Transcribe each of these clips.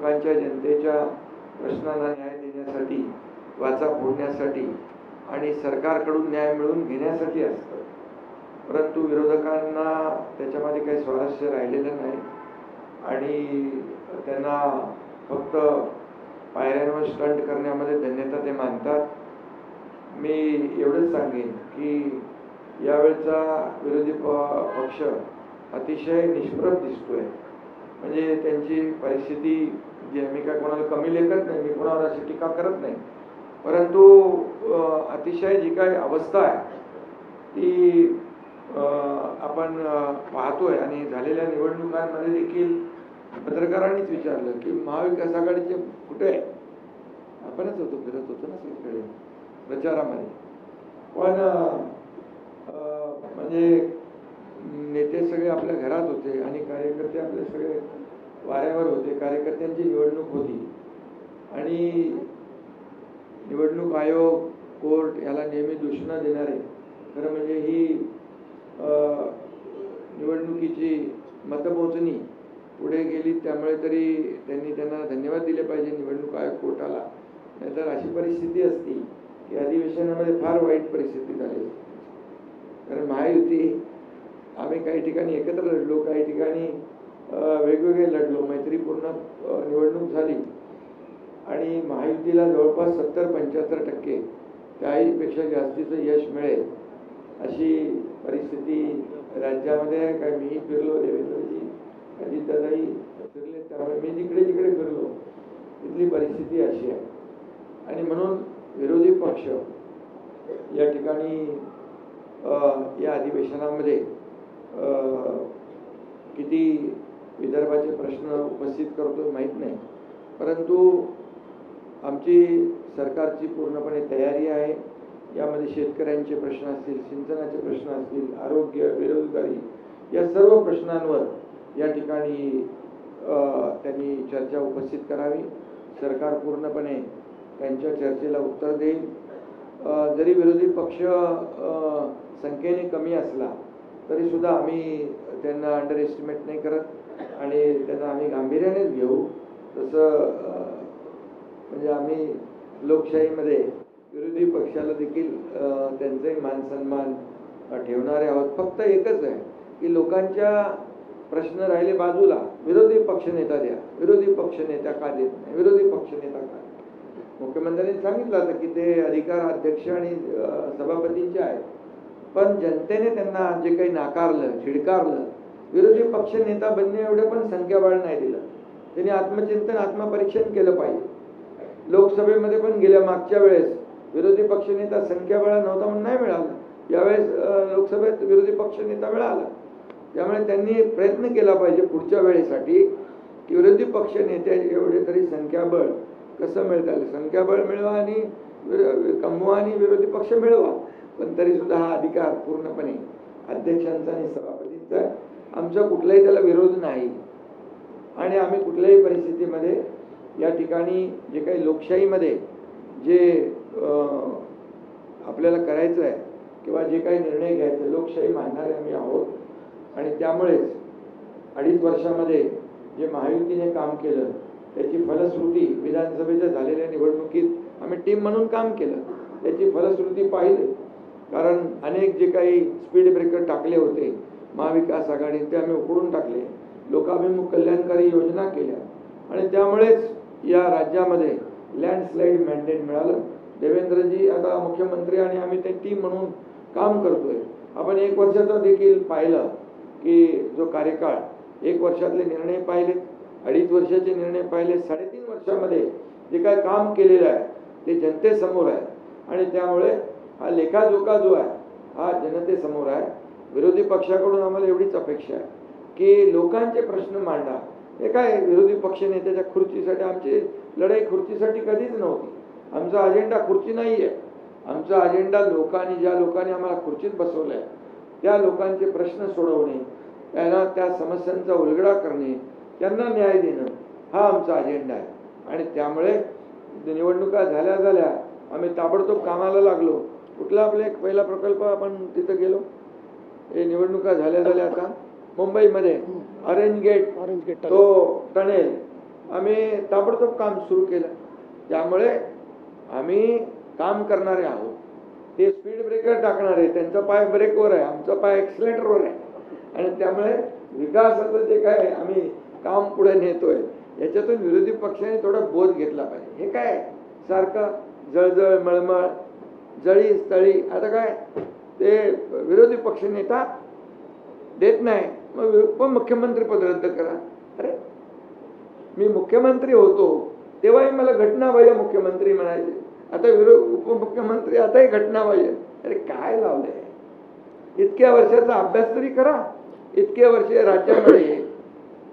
लोकांच्या जनतेच्या प्रश्नांना न्याय देण्यासाठी, वाचा फोडण्यासाठी आणि सरकारकडून न्याय मिळवून घेण्यासाठी असतं. परंतु विरोधकांना त्याच्यामध्ये काही स्वारस्य राहिलेलं नाही आणि त्यांना फक्त पायऱ्यांवर स्टंट करण्यामध्ये धन्यता ते मानतात. मी एवढंच सांगेन की यावेळचा विरोधी पक्ष अतिशय निष्प्रभ दिसतोय. म्हणजे त्यांची परिस्थिती जी मी काय कोणाला कमी लेखत नाही, मी कोणावर अशी टीका करत नाही, परंतु अतिशय जी काही अवस्था आहे ती आपण पाहतोय. आणि झालेल्या निवडणुकांमध्ये देखील पत्रकारांनीच विचारलं की महाविकास आघाडीचे कुठे आहे. आपणच होतो, फिरत होतो ना सगळीकडे प्रचारामध्ये. पण म्हणजे नेते सगळे आपल्या घरात होते आणि कार्यकर्ते आपले सगळे वाऱ्यावर होते. कार्यकर्त्यांची निवडणूक होती आणि निवडणूक आयोग, कोर्ट याला नेहमी दूषणं देणारे. खरं म्हणजे ही निवडणुकीची मतमोजणी पुढे गेली, त्यामुळे तरी त्यांना धन्यवाद दिले पाहिजे निवडणूक आयोग, कोर्टाला. नाहीतर अशी परिस्थिती असती की अधिवेशनामध्ये फार वाईट परिस्थिती झाली. कारण महायुती आम्ही काही ठिकाणी एकत्र लढलो, काही ठिकाणी वेगवेगळे लढलो, मैत्रीपूर्ण निवडणूक झाली आणि महायुतीला जवळपास 70-75% त्याहीपेक्षा जास्तीचं यश मिळेल अशी परिस्थिती राज्यामध्ये आहे. काय मीही फिरलो, देवेंद्रजी अजितदादाही फिरले, त्यामुळे मी जिकडे जिकडे फिरलो तिथली परिस्थिती अशी आहे. आणि म्हणून विरोधी पक्ष या ठिकाणी या अधिवेशनामध्ये किती विदर्भाचे प्रश्न उपस्थित करतो माहीत नाही, परंतु आमची सरकारची पूर्णपणे तयारी आहे. यामध्ये शेतकऱ्यांचे प्रश्न असतील, सिंचनाचे प्रश्न असतील, आरोग्य, बेरोजगारी या सर्व प्रश्नांवर या ठिकाणी त्यांनी चर्चा उपस्थित करावी. सरकार पूर्णपणे त्यांच्या चर्चेला उत्तर देईल. जरी विरोधी पक्ष संख्येने कमी असला तरी सुद्धा आम्ही त्यांना अंडर एस्टिमेट नाही करत आणि त्यांना आम्ही गांभीर्यानेच घेऊ. तसं म्हणजे आम्ही लोकशाहीमध्ये विरोधी पक्षाला देखील त्यांचाही मान सन्मान ठेवणारे आहोत. फक्त एकच आहे की लोकांच्या प्रश्न राहिले बाजूला, विरोधी पक्षनेता द्या. विरोधी पक्षनेता का देत नाही, विरोधी पक्षनेता का? मुख्यमंत्र्यांनी सांगितलं होतं की ते अधिकार अध्यक्ष आणि सभापतींचे आहेत, पण जनतेने त्यांना जे काही नाकारलं, झिडकारलं, विरोधी पक्षनेता बनणे एवढे पण संख्याबळ नाही दिलं. त्यांनी आत्मचिंतन, आत्मपरीक्षण केलं पाहिजे. लोकसभेमध्ये पण गेल्या मागच्या वेळेस विरोधी पक्षनेता संख्याबळ नव्हता म्हणून नाही मिळालं. यावेळेस लोकसभेत विरोधी पक्षनेता मिळाला. त्यामुळे त्यांनी प्रयत्न केला पाहिजे पुढच्या वेळेसाठी की विरोधी पक्षनेते एवढे तरी संख्याबळ कसं मिळता येईल. संख्याबळ मिळवा आणि कमवा आणि विरोधी पक्ष मिळवा, पण तरी सुद्धा हा अधिकार पूर्णपणे अध्यक्षांचा आणि सभापतींचा आहे. आमचा कुठलाही त्याला विरोध नाही आणि आम्ही कुठल्याही परिस्थितीमध्ये या ठिकाणी जे काही लोकशाहीमध्ये जे आपल्याला करायचं आहे किंवा जे काही निर्णय घ्यायचे, लोकशाही मानणारे आम्ही आहोत. आणि त्यामुळेच 2.5 वर्षामध्ये जे महायुतीने काम केलं त्याची फलश्रुती विधानसभेच्या झालेल्या निवडणुकीत आम्ही टीम म्हणून काम केलं, त्याची फलश्रुती पाहिली. कारण अनेक जे काही स्पीड ब्रेकर टाकले होते महाविकास आघाडीने ते आम्ही उकडून टाकले. लोकाभिमुख कल्याणकारी योजना केल्या आणि त्यामुळेच या राज्यामध्ये लँडस्लाईड मॅन्डेट मिळालं. देवेंद्रजी आता मुख्यमंत्री आणि आम्ही ते टीम म्हणून काम करतोय. आपण 1 वर्षाचा देखील पाहिलं की जो कार्यकाळ, 1 वर्षातले निर्णय पाहिले, 2.5 वर्षाचे निर्णय पाहिले, 3.5 वर्षामध्ये जे काय काम केलेलं आहे ते जनतेसमोर आहे. आणि त्यामुळे हा लेखाजोखा जो आहे हा जनतेसमोर आहे. विरोधी पक्षाकडून आम्हाला एवढीच अपेक्षा आहे की लोकांचे प्रश्न मांडा. हे काय विरोधी पक्ष नेत्याच्या खुर्चीसाठी, आमची लढाई खुर्चीसाठी कधीच नव्हती. आमचा अजेंडा खुर्ची नाही आहे. आमचा अजेंडा लोकांनी, ज्या लोकांनी आम्हाला खुर्चीत बसवलं आहे त्या लोकांचे प्रश्न सोडवणे, त्यांना त्या समस्यांचा उलगडा करणे, त्यांना न्याय देणं हा आमचा अजेंडा आहे. आणि त्यामुळे निवडणुका झाल्या आम्ही ताबडतोब कामाला लागलो. कुठला आपला एक पहिला प्रकल्प आपण तिथं गेलो. हे निवडणुका झाल्या आता मुंबईमध्ये ऑरेंज गेट तो टनेल आम्ही ताबडतोब काम सुरू केलं. त्यामुळे आम्ही काम करणारे आहोत. ते स्पीड ब्रेकर टाकणारे, त्यांचा पाय ब्रेकवर आहे, आमचा पाय एक्सिलेटरवर आहे. आणि त्यामुळे विकासाचं जे काय आम्ही काम पुढे नेतोय याच्यातून विरोधी पक्षाने थोडा बोध घेतला पाहिजे. हे काय सारखं जळजळ मळमळ जळी स्थळी, आता काय ते विरोधी पक्ष नेता देत नाही, मग उपमुख्यमंत्री पद रद्द करा. अरे मी मुख्यमंत्री होतो तेव्हाही मला घटनाबाह्य मुख्यमंत्री म्हणायचे, आता उपमुख्यमंत्री आताही घटनाबाह्य. अरे काय लावलंय? इतक्या वर्षाचा अभ्यास तरी करा. इतक्या वर्षे राज्यामध्ये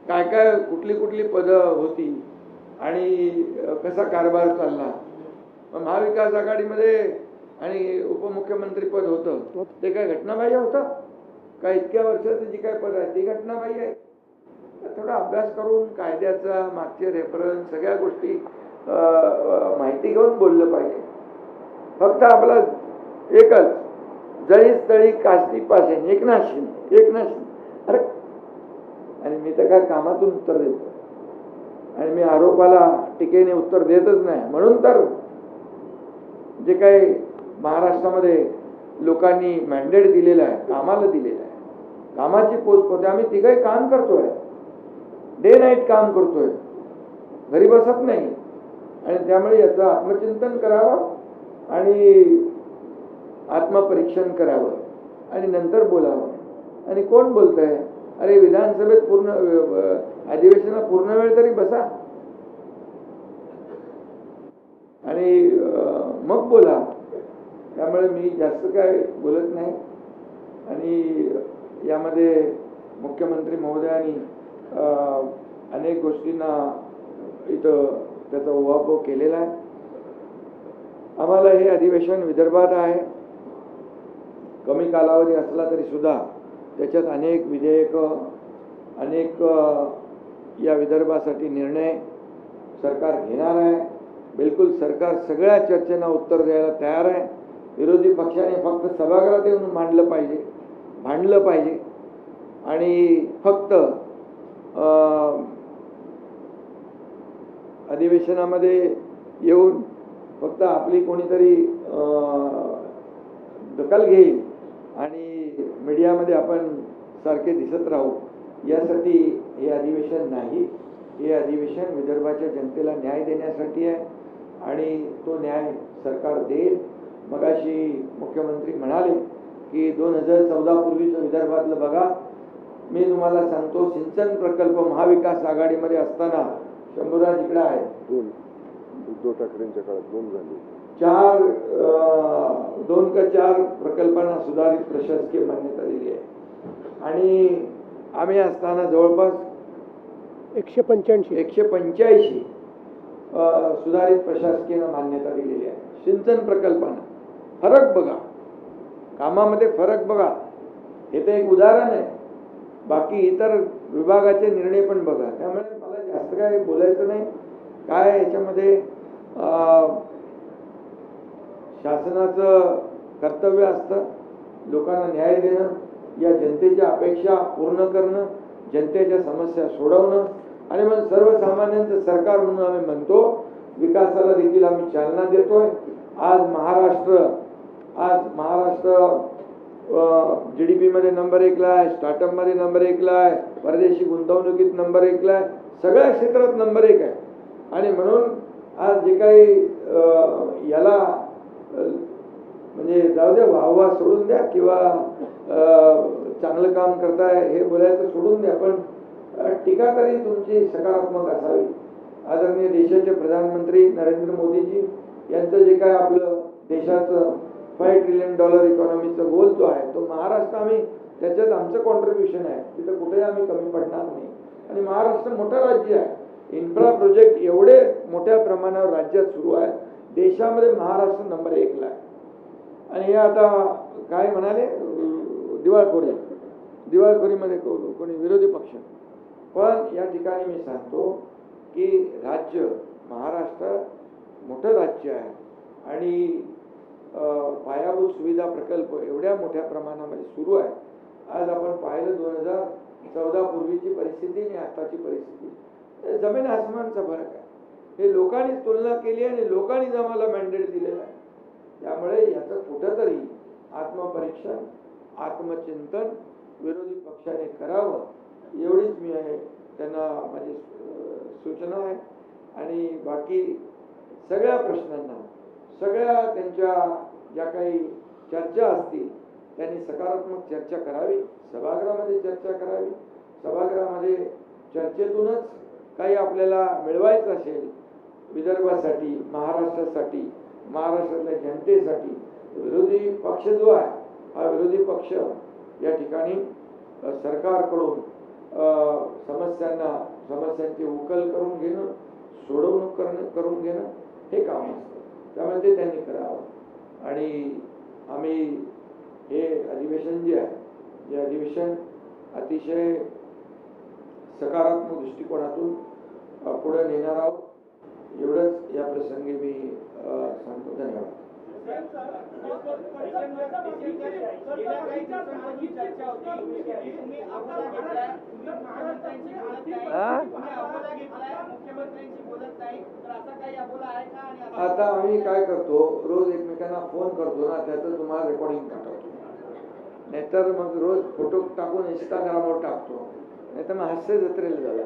काय काय कुठली कुठली पदं होती आणि कसा कारभार चालला. महाविकास आघाडीमध्ये आणि उपमुख्यमंत्री पद होतं ते काय घटनाबाह्य होतं का? इतक्या वर्षाचं जी काय पद आहे ती घटनाबाह्य आहे. थोडा अभ्यास करून कायद्याचा मागचे रेफरन्स सगळ्या गोष्टी माहिती घेऊन बोललं पाहिजे. फक्त आपला एकच जळी स्थळी काष्टी पासेन एकनाशीन. अरे आणि मी तर काय कामातून उत्तर देतो आणि मी आरोपाला टीकेने उत्तर देतच नाही. म्हणून तर जे काही महाराष्ट्रामध्ये लोकांनी मॅन्डेट दिलेलं आहे, कामाला दिलेलं आहे, कामाची पोच होते. आम्ही तिघही काम करतोय, डे नाईट काम करतोय, घरी बसत नाही. आणि त्यामुळे याचं आत्मचिंतन करावं आणि आत्मपरीक्षण करावं आणि नंतर बोलावं. आणि कोण बोलतंय? अरे विधानसभेत पूर्ण अधिवेशनाला पूर्ण वेळ तरी बसा आणि मग बोला. त्यामुळे मी जास्त काय बोलत नाही. आणि यामध्ये मुख्यमंत्री महोदयांनी अनेक गोष्टींना इथं त्याचा उहापोह केलेला आहे. आम्हाला हे अधिवेशन विदर्भात आहे, कमी कालावधी असला तरी सुद्धा त्याच्यात अनेक विधेयकं, अनेक या विदर्भासाठी निर्णय सरकार घेणार आहे. बिलकुल सरकार सगळ्या चर्चेला उत्तर द्यायला तयार आहे. विरोधी पक्षाने फक्त सभागृहात येऊन भांडलं पाहिजे आणि फक्त अधिवेशनामध्ये येऊन फक्त आपली कोणीतरी दखल घेईल आणि मीडियामध्ये आपण सारखे दिसत राहू, यासाठी हे अधिवेशन नाही. हे अधिवेशन विदर्भाच्या जनतेला न्याय देण्यासाठी आहे आणि तो न्याय सरकार देईल. मगाशी मुख्यमंत्री म्हणाले की 2014 पूर्वीचं विदर्भातलं बघा. मी तुम्हाला सांगतो, सिंचन प्रकल्प महाविकास आघाडीमध्ये असताना शंभूराज इकडे आहे, उद्धव ठाकरेंच्या काळात 2 झाले. 2 का 4 प्रकल्पांना सुधारित प्रशासकीय मान्यता दिली आहे. आणि आम्ही असताना जवळपास 185 सुधारित प्रशासकीय मान्यता दिलेली आहे सिंचन प्रकल्पांना. फरक बघा, कामामध्ये फरक बघा. हे तर एक उदाहरण आहे, बाकी इतर विभागाचे निर्णय पण बघा. त्यामुळे मला जास्त काय बोलायचं नाही. काय याच्यामध्ये शासनाचं कर्तव्य असतं लोकांना न्याय देणं, या जनतेच्या अपेक्षा पूर्ण करणं, जनतेच्या समस्या सोडवणं. आणि मग सर्वसामान्यांचं सरकार म्हणून आम्ही म्हणतो, विकासाला देखील आम्ही चालना देतोय. आज महाराष्ट्र GDP मध्ये नंबर 1 ला आहे, स्टार्टअप मध्ये नंबर 1 ला आहे, परदेशी गुंतवणुकीत नंबर 1 ला आहे, सगळ्या क्षेत्रात नंबर 1 आहे. आणि म्हणून आज जे काही याला म्हणजे जाऊ द्या, वाहवा सोडून द्या किंवा चांगलं काम करताय हे बोलायचं सोडून द्या, पण टीका तरी तुमची सकारात्मक असावी. आदरणीय देशाचे प्रधानमंत्री नरेंद्र मोदीजी यांचं जे काय आपलं देशाचं $5 ट्रिलियन इकॉनॉमीचा गोल जो आहे तो महाराष्ट्र, आम्ही त्याच्यात आमचं कॉन्ट्रीब्युशन आहे, तिथं कुठेही आम्ही कमी पडणार नाही. आणि महाराष्ट्र मोठं राज्य आहे, इन्फ्रा प्रोजेक्ट एवढे मोठ्या प्रमाणावर राज्यात सुरू आहे. देशामध्ये महाराष्ट्र नंबर 1 ला आहे. आणि हे आता काय म्हणाले, दिवाळखोरीमध्ये कोणी विरोधी पक्ष. पण या ठिकाणी मी सांगतो की राज्य महाराष्ट्र मोठं राज्य आहे आणि पायाभूत सुविधा प्रकल्प एवढ्या मोठ्या प्रमाणामध्ये सुरू आहे. आज आपण पाहिलं 2014 पूर्वीची परिस्थिती आणि आताची परिस्थिती, हे जमीन आसमानचा फरक आहे. हे लोकांनी तुलना केली आणि लोकांनीच आम्हाला मॅन्डेट दिलेलं आहे. त्यामुळे याचं कुठंतरी आत्मपरीक्षण, आत्मचिंतन विरोधी पक्षाने करावं एवढीच मी त्यांना माझी सूचना आहे. आणि बाकी सगळ्या प्रश्नांना, सगळ्या त्यांच्या ज्या काही चर्चा असतील त्यांनी सकारात्मक चर्चा करावी, सभागृहामध्ये चर्चा करावी. सभागृहामध्ये चर्चेतूनच काही आपल्याला मिळवायचं असेल विदर्भासाठी, महाराष्ट्रासाठी, महाराष्ट्रातल्या जनतेसाठी, विरोधी पक्ष जो आहे हा विरोधी पक्ष या ठिकाणी सरकारकडून समस्यांची उकल करून घेणं, सोडवणूक करून घेणं हे काम असतं. त्यामुळे ते त्यांनी करावं. आणि आम्ही हे अधिवेशन जे आहे, जे अधिवेशन अतिशय सकारात्मक दृष्टिकोनातून पुढे नेणार आहोत एवढंच या प्रसंगी मी सांगतो. धन्यवाद. आता आम्ही काय करतो, रोज एकमेकांना फोन करतो ना, त्याचं तुम्हाला रेकॉर्डिंग पाठवतो. नाहीतर मग रोज फोटो टाकून इंस्टाग्रामवर टाकतो, नाहीतर मग हास्य जत्रेला झाला.